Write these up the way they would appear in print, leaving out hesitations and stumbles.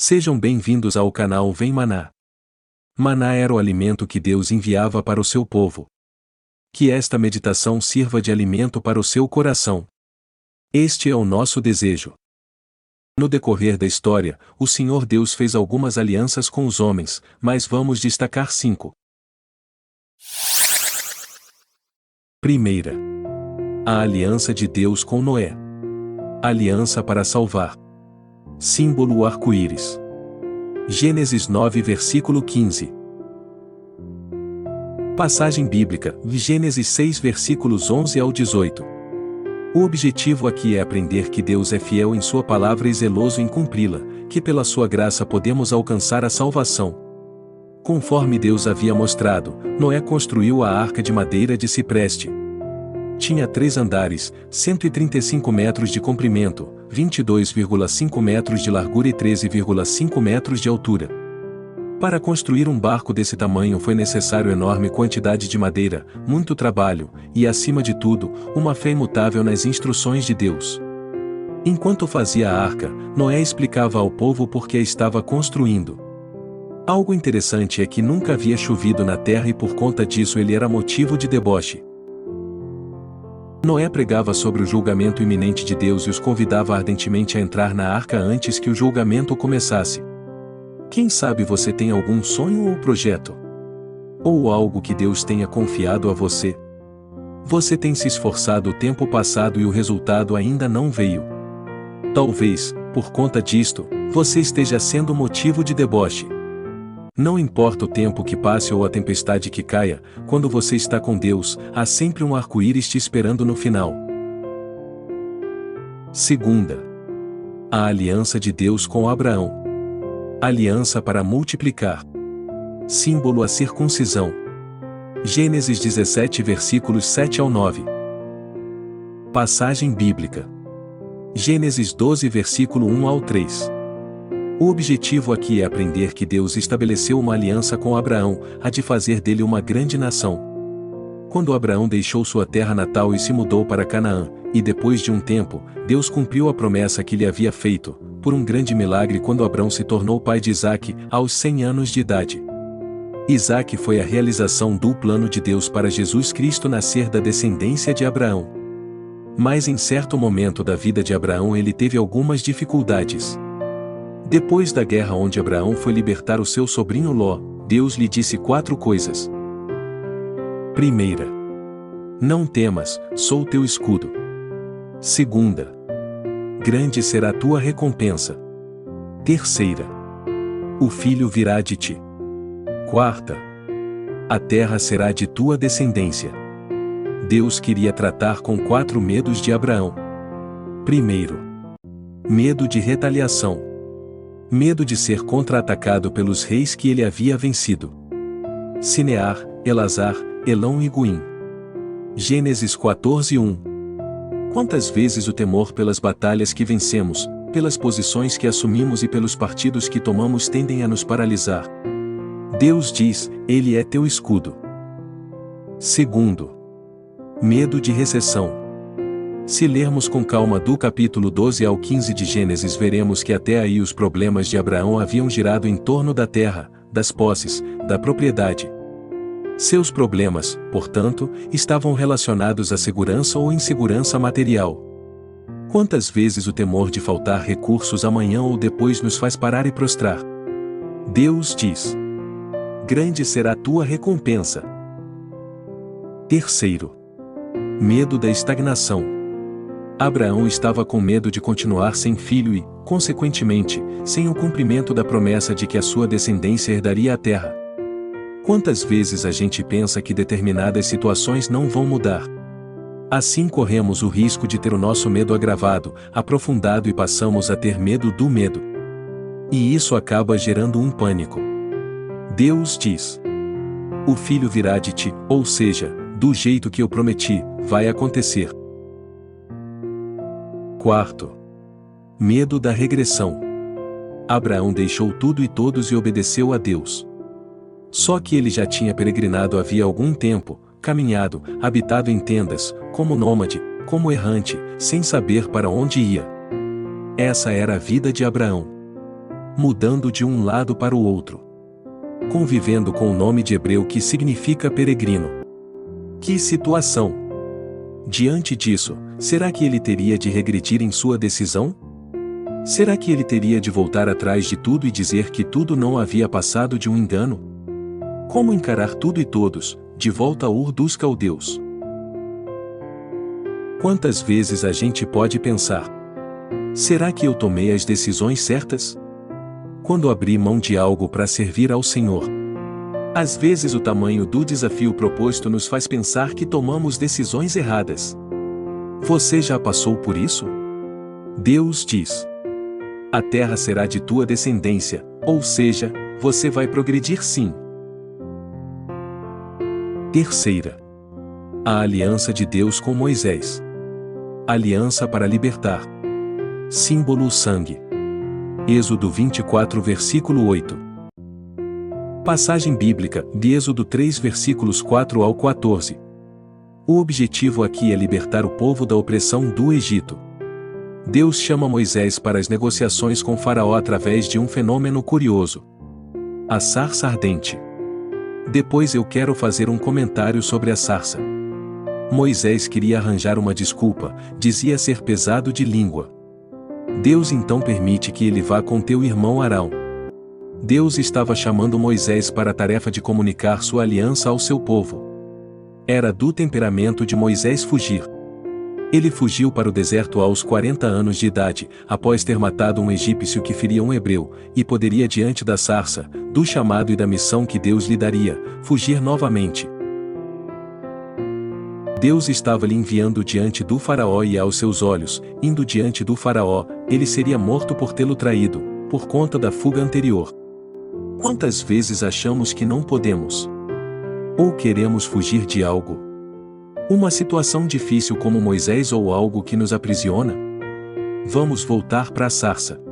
Sejam bem-vindos ao canal Vem Maná. Maná era o alimento que Deus enviava para o seu povo. Que esta meditação sirva de alimento para o seu coração. Este é o nosso desejo. No decorrer da história, o Senhor Deus fez algumas alianças com os homens, mas vamos destacar 5. Primeira. A aliança de Deus com Noé. Aliança para salvar. Símbolo arco-íris. Gênesis 9 versículo 15. Passagem bíblica, Gênesis 6 versículos 11 ao 18. O objetivo aqui é aprender que Deus é fiel em sua palavra e zeloso em cumpri-la, que pela sua graça podemos alcançar a salvação. Conforme Deus havia mostrado, Noé construiu a arca de madeira de cipreste. Tinha 3 andares, 135 metros de comprimento, 22,5 metros de largura e 13,5 metros de altura. Para construir um barco desse tamanho foi necessário enorme quantidade de madeira, muito trabalho, e acima de tudo, uma fé imutável nas instruções de Deus. Enquanto fazia a arca, Noé explicava ao povo por que a estava construindo. Algo interessante é que nunca havia chovido na terra e por conta disso ele era motivo de deboche. Noé pregava sobre o julgamento iminente de Deus e os convidava ardentemente a entrar na arca antes que o julgamento começasse. Quem sabe você tem algum sonho ou projeto? Ou algo que Deus tenha confiado a você? Você tem se esforçado o tempo passado e o resultado ainda não veio. Talvez, por conta disto, você esteja sendo motivo de deboche. Não importa o tempo que passe ou a tempestade que caia, quando você está com Deus, há sempre um arco-íris te esperando no final. Segunda. A aliança de Deus com Abraão. Aliança para multiplicar. Símbolo a circuncisão. Gênesis 17 versículos 7 ao 9. Passagem bíblica. Gênesis 12 versículo 1 ao 3. O objetivo aqui é aprender que Deus estabeleceu uma aliança com Abraão, a de fazer dele uma grande nação. Quando Abraão deixou sua terra natal e se mudou para Canaã, e depois de um tempo, Deus cumpriu a promessa que lhe havia feito, por um grande milagre quando Abraão se tornou pai de Isaque, aos 100 anos de idade. Isaque foi a realização do plano de Deus para Jesus Cristo nascer da descendência de Abraão. Mas em certo momento da vida de Abraão ele teve algumas dificuldades. Depois da guerra onde Abraão foi libertar o seu sobrinho Ló, Deus lhe disse 4 coisas. Primeira. Não temas, sou teu escudo. Segunda. Grande será a tua recompensa. Terceira. O filho virá de ti. Quarta. A terra será de tua descendência. Deus queria tratar com 4 medos de Abraão. Primeiro. Medo de retaliação. Medo de ser contra-atacado pelos reis que ele havia vencido. Sinear, Elazar, Elão e Guim. Gênesis 14:1. Quantas vezes o temor pelas batalhas que vencemos, pelas posições que assumimos e pelos partidos que tomamos tendem a nos paralisar. Deus diz, Ele é teu escudo. Segundo. Medo de recessão. Se lermos com calma do capítulo 12 ao 15 de Gênesis veremos que até aí os problemas de Abraão haviam girado em torno da terra, das posses, da propriedade. Seus problemas, portanto, estavam relacionados à segurança ou insegurança material. Quantas vezes o temor de faltar recursos amanhã ou depois nos faz parar e prostrar? Deus diz: grande será a tua recompensa. Terceiro. Medo da estagnação. Abraão estava com medo de continuar sem filho e, consequentemente, sem o cumprimento da promessa de que a sua descendência herdaria a terra. Quantas vezes a gente pensa que determinadas situações não vão mudar? Assim corremos o risco de ter o nosso medo agravado, aprofundado e passamos a ter medo do medo. E isso acaba gerando um pânico. Deus diz: o filho virá de ti, ou seja, do jeito que eu prometi, vai acontecer. Quarto. Medo da regressão. Abraão deixou tudo e todos e obedeceu a Deus. Só que ele já tinha peregrinado havia algum tempo, caminhado, habitado em tendas, como nômade, como errante, sem saber para onde ia. Essa era a vida de Abraão. mudando de um lado para o outro, convivendo com o nome de hebreu que significa peregrino. Que situação! Diante disso, será que ele teria de regredir em sua decisão? Será que ele teria de voltar atrás de tudo e dizer que tudo não havia passado de um engano? Como encarar tudo e todos, de volta a Ur dos Caldeus? Quantas vezes a gente pode pensar: será que eu tomei as decisões certas? Quando abri mão de algo para servir ao Senhor. Às vezes o tamanho do desafio proposto nos faz pensar que tomamos decisões erradas. Você já passou por isso? Deus diz: a terra será de tua descendência, ou seja, você vai progredir sim. Terceira. A aliança de Deus com Moisés. Aliança para libertar. Símbolo sangue. Êxodo 24 versículo 8. Passagem bíblica, de Êxodo 3 versículos 4 ao 14. O objetivo aqui é libertar o povo da opressão do Egito. Deus chama Moisés para as negociações com Faraó através de um fenômeno curioso: a sarça ardente. Depois eu quero fazer um comentário sobre a sarça. Moisés queria arranjar uma desculpa, dizia ser pesado de língua. Deus então permite que ele vá com teu irmão Arão. Deus estava chamando Moisés para a tarefa de comunicar sua aliança ao seu povo. Era do temperamento de Moisés fugir. Ele fugiu para o deserto aos 40 anos de idade, após ter matado um egípcio que feria um hebreu, e poderia diante da sarça, do chamado e da missão que Deus lhe daria, fugir novamente. Deus estava lhe enviando diante do Faraó e aos seus olhos, indo diante do Faraó, ele seria morto por tê-lo traído, por conta da fuga anterior. Quantas vezes achamos que não podemos? Ou queremos fugir de algo? Uma situação difícil como Moisés ou algo que nos aprisiona? Vamos voltar para a sarça.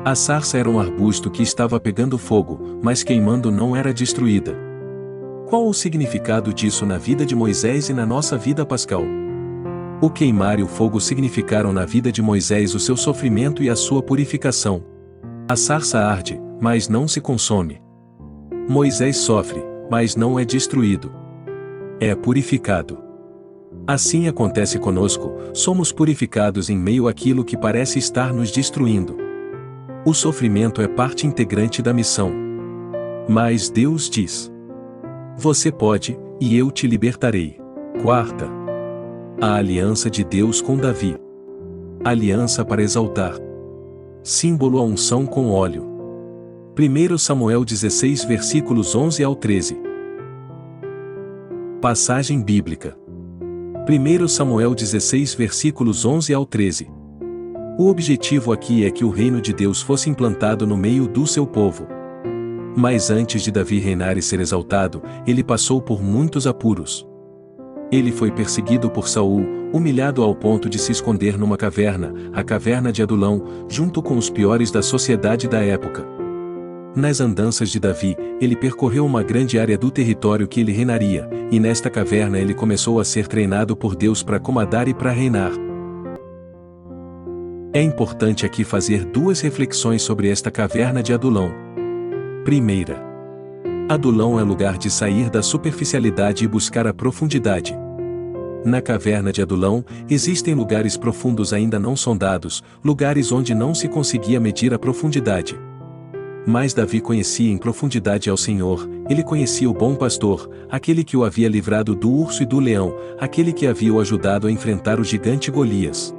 A sarça era um arbusto que estava pegando fogo, mas queimando não era destruída. Qual o significado disso na vida de Moisés e na nossa vida pascal? O queimar e o fogo significaram na vida de Moisés o seu sofrimento e a sua purificação. A sarça arde, mas não se consome. Moisés sofre, mas não é destruído. É purificado. Assim acontece conosco, somos purificados em meio àquilo que parece estar nos destruindo. O sofrimento é parte integrante da missão. Mas Deus diz: você pode, e eu te libertarei. Quarta. A aliança de Deus com Davi. Aliança para exaltar. Símbolo a unção com óleo. 1 Samuel 16 versículos 11 ao 13. Passagem bíblica. 1 Samuel 16 versículos 11 ao 13. O objetivo aqui é que o reino de Deus fosse implantado no meio do seu povo. Mas antes de Davi reinar e ser exaltado, ele passou por muitos apuros. Ele foi perseguido por Saul, humilhado ao ponto de se esconder numa caverna, a caverna de Adulão, junto com os piores da sociedade da época. Nas andanças de Davi, ele percorreu uma grande área do território que ele reinaria, e nesta caverna ele começou a ser treinado por Deus para comandar e para reinar. É importante aqui fazer duas reflexões sobre esta caverna de Adulão. Primeira. Adulão é lugar de sair da superficialidade e buscar a profundidade. Na caverna de Adulão, existem lugares profundos ainda não sondados, lugares onde não se conseguia medir a profundidade. Mas Davi conhecia em profundidade ao Senhor, ele conhecia o bom pastor, aquele que o havia livrado do urso e do leão, aquele que havia o ajudado a enfrentar o gigante Golias.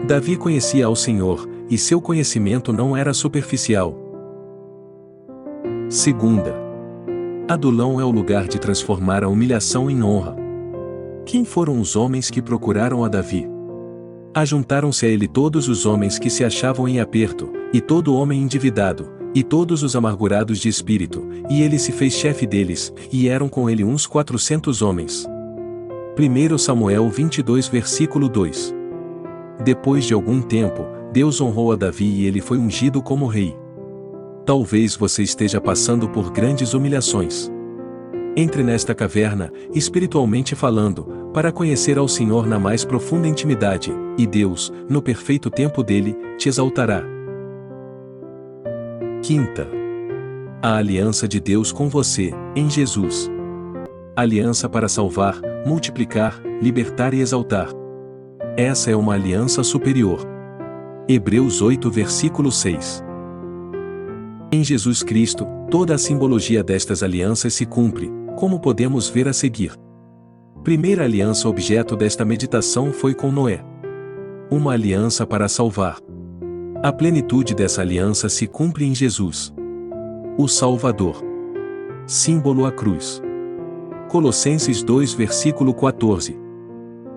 Davi conhecia ao Senhor, e seu conhecimento não era superficial. Segunda. Adulão é o lugar de transformar a humilhação em honra. Quem foram os homens que procuraram a Davi? Ajuntaram-se a ele todos os homens que se achavam em aperto, e todo homem endividado, e todos os amargurados de espírito, e ele se fez chefe deles, e eram com ele uns 400 homens. 1 Samuel 22 versículo 2. Depois de algum tempo, Deus honrou a Davi e ele foi ungido como rei. Talvez você esteja passando por grandes humilhações. Entre nesta caverna, espiritualmente falando, para conhecer ao Senhor na mais profunda intimidade, e Deus, no perfeito tempo dele, te exaltará. Quinta. A aliança de Deus com você, em Jesus. Aliança para salvar, multiplicar, libertar e exaltar. Essa é uma aliança superior. Hebreus 8 versículo 6. Em Jesus Cristo, toda a simbologia destas alianças se cumpre, como podemos ver a seguir. Primeira aliança objeto desta meditação foi com Noé. Uma aliança para salvar. A plenitude dessa aliança se cumpre em Jesus, o Salvador. Símbolo a cruz. Colossenses 2 versículo 14.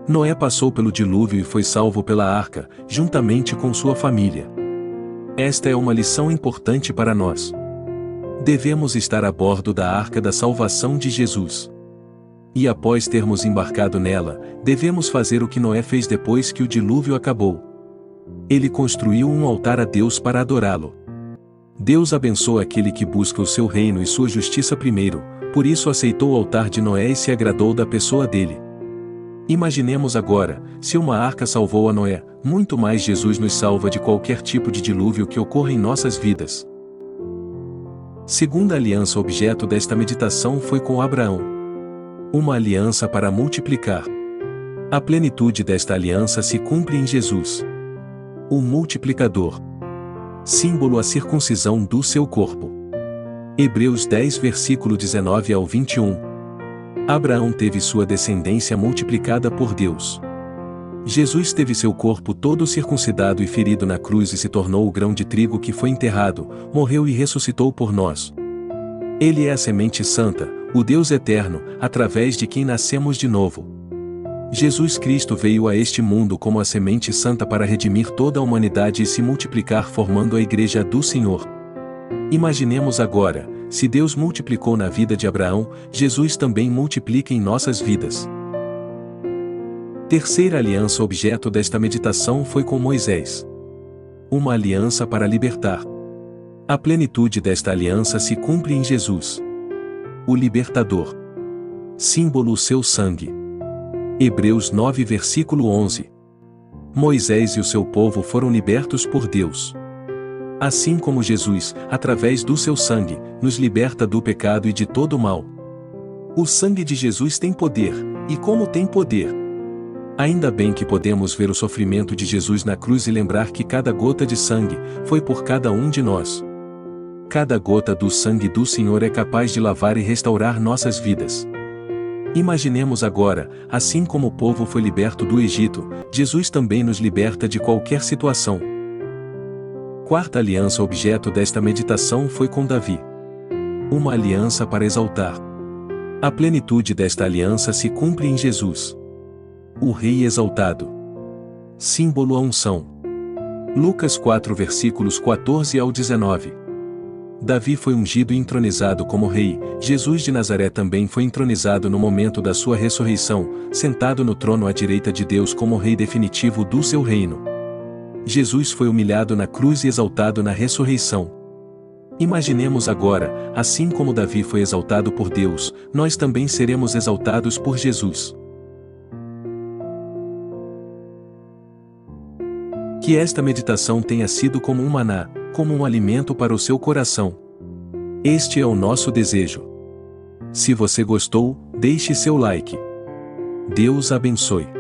Noé passou pelo dilúvio e foi salvo pela arca, juntamente com sua família. Esta é uma lição importante para nós. Devemos estar a bordo da arca da salvação de Jesus. E após termos embarcado nela, devemos fazer o que Noé fez depois que o dilúvio acabou. Ele construiu um altar a Deus para adorá-lo. Deus abençoa aquele que busca o seu reino e sua justiça primeiro, por isso aceitou o altar de Noé e se agradou da pessoa dele. Imaginemos agora, se uma arca salvou a Noé, muito mais Jesus nos salva de qualquer tipo de dilúvio que ocorra em nossas vidas. Segunda aliança objeto desta meditação foi com Abraão. Uma aliança para multiplicar. A plenitude desta aliança se cumpre em Jesus, o multiplicador. Símbolo a circuncisão do seu corpo. Hebreus 10 versículo 19 ao 21. Abraão teve sua descendência multiplicada por Deus. Jesus teve seu corpo todo circuncidado e ferido na cruz e se tornou o grão de trigo que foi enterrado, morreu e ressuscitou por nós. Ele é a semente santa, o Deus eterno, através de quem nascemos de novo. Jesus Cristo veio a este mundo como a semente santa para redimir toda a humanidade e se multiplicar formando a Igreja do Senhor. Imaginemos agora, se Deus multiplicou na vida de Abraão, Jesus também multiplica em nossas vidas. Terceira aliança objeto desta meditação foi com Moisés. Uma aliança para libertar. A plenitude desta aliança se cumpre em Jesus, o libertador. Símbolo o seu sangue. Hebreus 9 versículo 11. Moisés e o seu povo foram libertos por Deus. Assim como Jesus, através do seu sangue, nos liberta do pecado e de todo o mal. O sangue de Jesus tem poder, e como tem poder? Ainda bem que podemos ver o sofrimento de Jesus na cruz e lembrar que cada gota de sangue foi por cada um de nós. Cada gota do sangue do Senhor é capaz de lavar e restaurar nossas vidas. Imaginemos agora, assim como o povo foi liberto do Egito, Jesus também nos liberta de qualquer situação. Quarta aliança objeto desta meditação foi com Davi. Uma aliança para exaltar. A plenitude desta aliança se cumpre em Jesus, o Rei exaltado. Símbolo a unção. Lucas 4 versículos 14 ao 19. Davi foi ungido e entronizado como rei, Jesus de Nazaré também foi entronizado no momento da sua ressurreição, sentado no trono à direita de Deus como rei definitivo do seu reino. Jesus foi humilhado na cruz e exaltado na ressurreição. Imaginemos agora, assim como Davi foi exaltado por Deus, nós também seremos exaltados por Jesus. Que esta meditação tenha sido como um maná, como um alimento para o seu coração. Este é o nosso desejo. Se você gostou, deixe seu like. Deus abençoe.